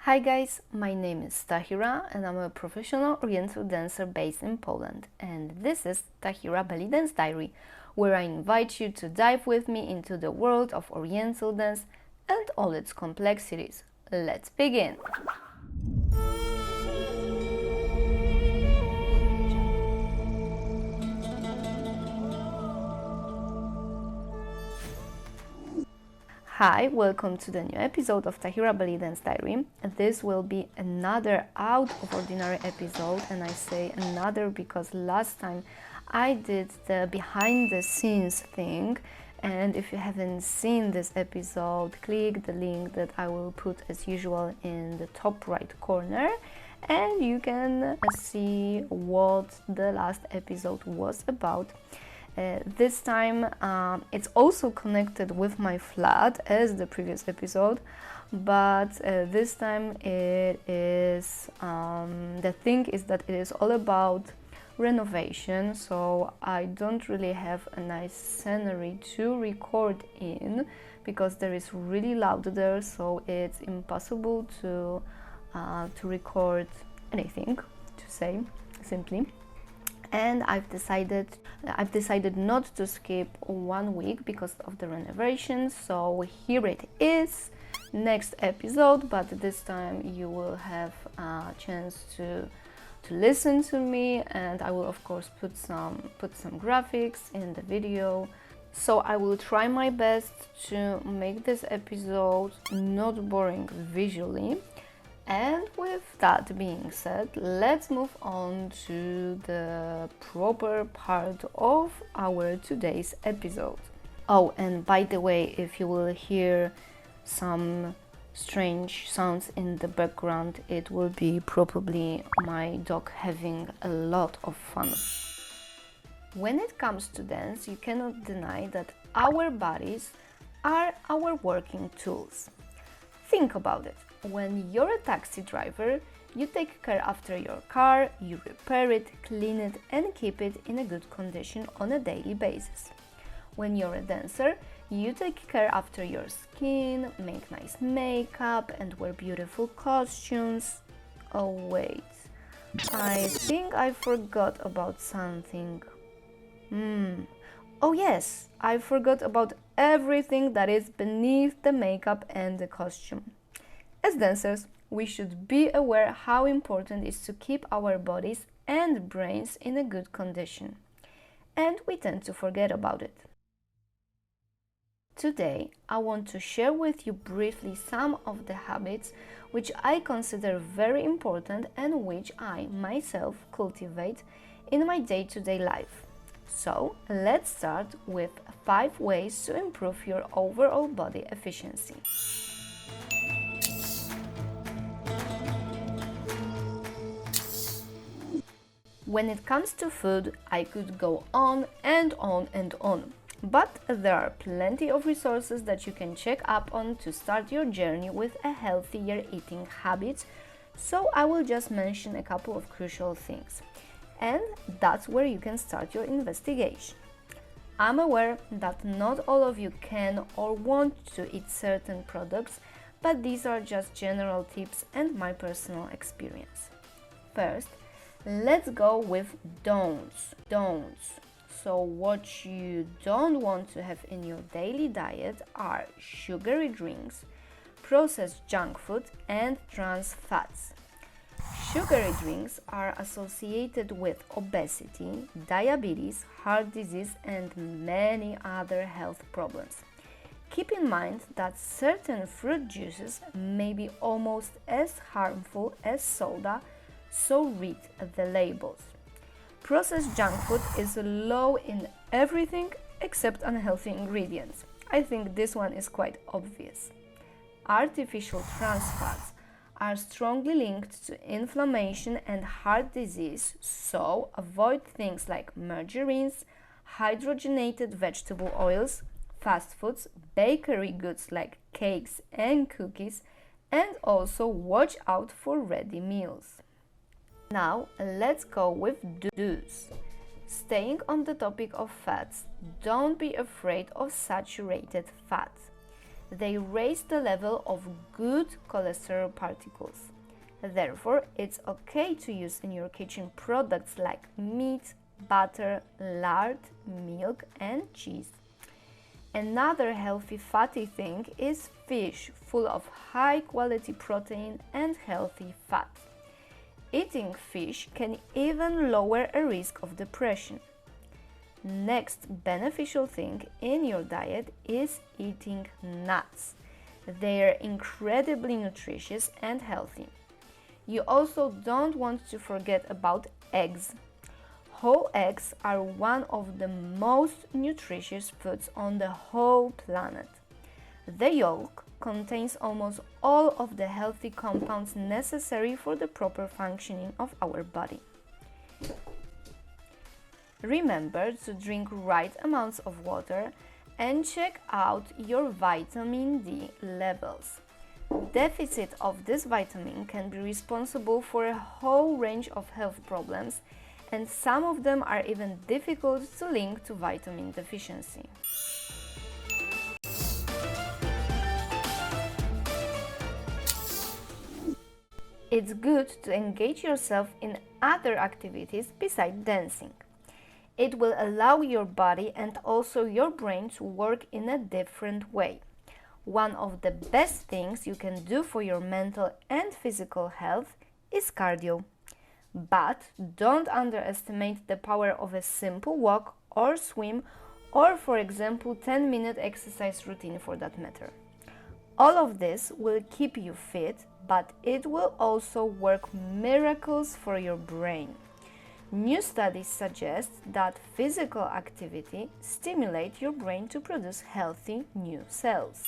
Hi guys, my name is Tahira and I'm a professional oriental dancer based in Poland, and this is Tahira Belly Dance Diary, where I invite you to dive with me into the world of oriental dance and all its complexities. Let's begin! Hi, welcome to the new episode of Tahira Belly Dance Diary. This will be another out of ordinary episode, and I say another because last time I did the behind the scenes thing, and if you haven't seen this episode, click the link that I will put as usual in the top right corner and you can see what the last episode was about. This time it's also connected with my flat as the previous episode, but this time it is the thing is that it is all about renovation, so I don't really have a nice scenery to record in because there is really loud there, so it's impossible to record anything, to say simply. And I've decided not to skip 1 week because of the renovation, so here it is, next episode, but this time you will have a chance to listen to me, and I will of course put some graphics in the video. So I will try my best to make this episode not boring visually. And with that being said, let's move on to the proper part of our today's episode. Oh, and by the way, if you will hear some strange sounds in the background, it will be probably my dog having a lot of fun. When it comes to dance, you cannot deny that our bodies are our working tools. Think about it. When you're a taxi driver, you take care after your car, you repair it, clean it and keep it in a good condition on a daily basis. When you're a dancer, you take care after your skin, make nice makeup and wear beautiful costumes. Oh wait, I think I forgot about something. Oh yes, I forgot about everything that is beneath the makeup and the costume. As dancers, we should be aware how important it is to keep our bodies and brains in a good condition. And we tend to forget about it. Today, I want to share with you briefly some of the habits which I consider very important and which I myself cultivate in my day-to-day life. So, let's start with 5 ways to improve your overall body efficiency. When it comes to food, I could go on and on and on, but there are plenty of resources that you can check up on to start your journey with a healthier eating habit, so I will just mention a couple of crucial things, and that's where you can start your investigation. I'm aware that not all of you can or want to eat certain products, but these are just general tips and my personal experience. First, let's go with don'ts. So what you don't want to have in your daily diet are sugary drinks, processed junk food and trans fats. Sugary drinks are associated with obesity, diabetes, heart disease and many other health problems. Keep in mind that certain fruit juices may be almost as harmful as soda, so read the labels. Processed junk food is low in everything except unhealthy ingredients. I think this one is quite obvious. Artificial trans fats are strongly linked to inflammation and heart disease, so avoid things like margarines, hydrogenated vegetable oils, fast foods, bakery goods like cakes and cookies, and also watch out for ready meals. Now, let's go with do's. Staying on the topic of fats, don't be afraid of saturated fat. They raise the level of good cholesterol particles. Therefore, it's okay to use in your kitchen products like meat, butter, lard, milk, and cheese. Another healthy fatty thing is fish, full of high quality protein and healthy fat. Eating fish can even lower a risk of depression. Next beneficial thing in your diet is eating nuts. They are incredibly nutritious and healthy. You also don't want to forget about eggs. Whole eggs are one of the most nutritious foods on the whole planet. The yolk contains almost all of the healthy compounds necessary for the proper functioning of our body. Remember to drink right amounts of water and check out your vitamin D levels. Deficit of this vitamin can be responsible for a whole range of health problems, and some of them are even difficult to link to vitamin deficiency. It's good to engage yourself in other activities besides dancing. It will allow your body and also your brain to work in a different way. One of the best things you can do for your mental and physical health is cardio. But don't underestimate the power of a simple walk or swim or, for example, 10-minute exercise routine for that matter. All of this will keep you fit, but it will also work miracles for your brain. New studies suggest that physical activity stimulates your brain to produce healthy new cells.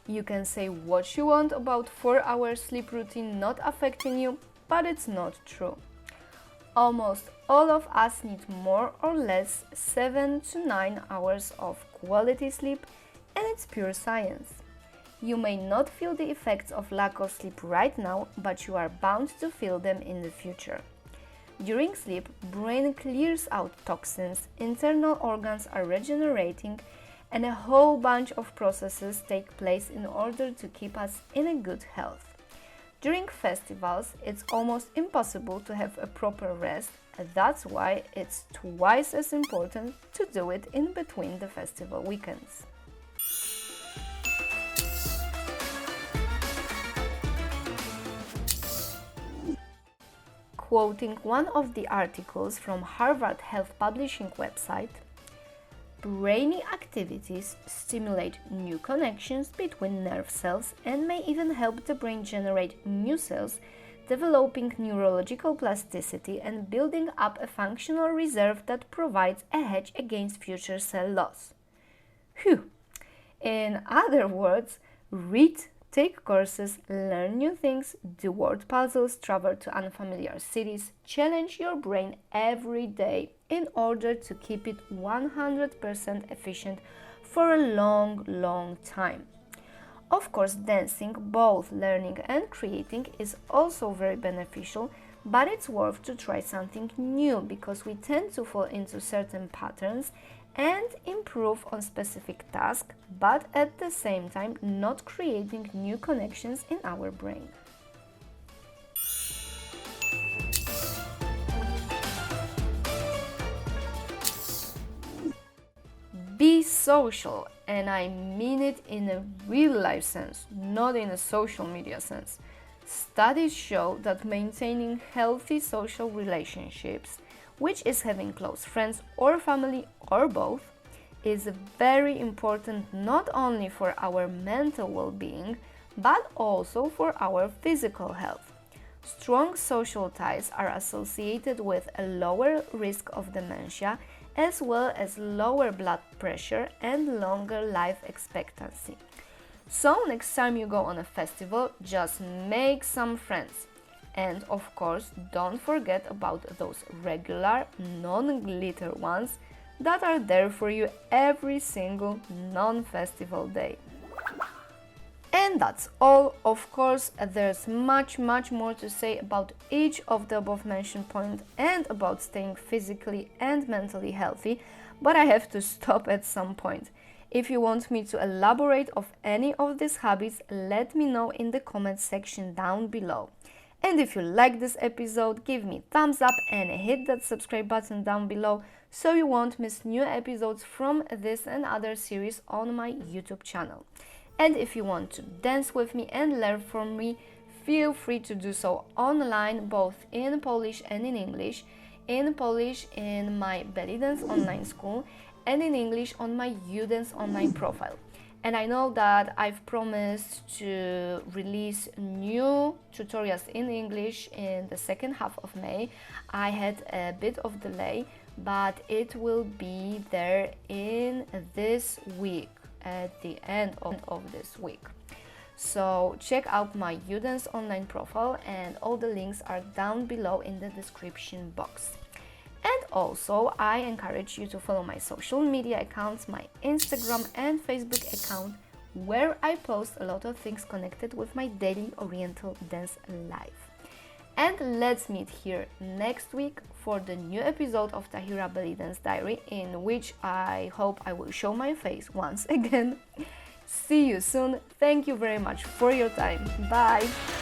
You can say what you want about 4-hour sleep routine not affecting you, but it's not true. Almost all of us need more or less 7 to 9 hours of quality sleep, and it's pure science. You may not feel the effects of lack of sleep right now, but you are bound to feel them in the future. During sleep, brain clears out toxins, internal organs are regenerating, and a whole bunch of processes take place in order to keep us in a good health. During festivals, it's almost impossible to have a proper rest, and that's why it's twice as important to do it in between the festival weekends. Quoting one of the articles from Harvard Health Publishing website, brainy activities stimulate new connections between nerve cells and may even help the brain generate new cells, developing neurological plasticity and building up a functional reserve that provides a hedge against future cell loss. Phew! In other words, read, take courses, learn new things, do word puzzles, travel to unfamiliar cities, challenge your brain every day in order to keep it 100% efficient for a long, long time. Of course, dancing, both learning and creating, is also very beneficial, but it's worth to try something new because we tend to fall into certain patterns and improve on specific tasks, but at the same time not creating new connections in our brain. Be social, and I mean it in a real life sense, not in a social media sense. Studies show that maintaining healthy social relationships, which is having close friends or family or both, is very important not only for our mental well-being, but also for our physical health. Strong social ties are associated with a lower risk of dementia, as well as lower blood pressure and longer life expectancy. So next time you go on a festival, just make some friends. And of course, don't forget about those regular, non-glitter ones that are there for you every single non-festival day. And that's all. Of course, there's much more to say about each of the above mentioned points and about staying physically and mentally healthy, but I have to stop at some point. If you want me to elaborate of any of these habits, let me know in the comment section down below. And if you like this episode, give me thumbs up and hit that subscribe button down below so you won't miss new episodes from this and other series on my YouTube channel. And if you want to dance with me and learn from me, feel free to do so online, both in Polish and in English. In Polish in my Belly Dance online school, and in English on my UDance online profile. And I know that I've promised to release new tutorials in English in the second half of May. I had a bit of delay, but it will be there in this week, at the end of this week. So check out my UDance online profile, and all the links are down below in the description box. And also, I encourage you to follow my social media accounts, my Instagram and Facebook account, where I post a lot of things connected with my daily Oriental dance life. And let's meet here next week for the new episode of Tahira Belly Dance Diary, in which I hope I will show my face once again. See you soon. Thank you very much for your time. Bye!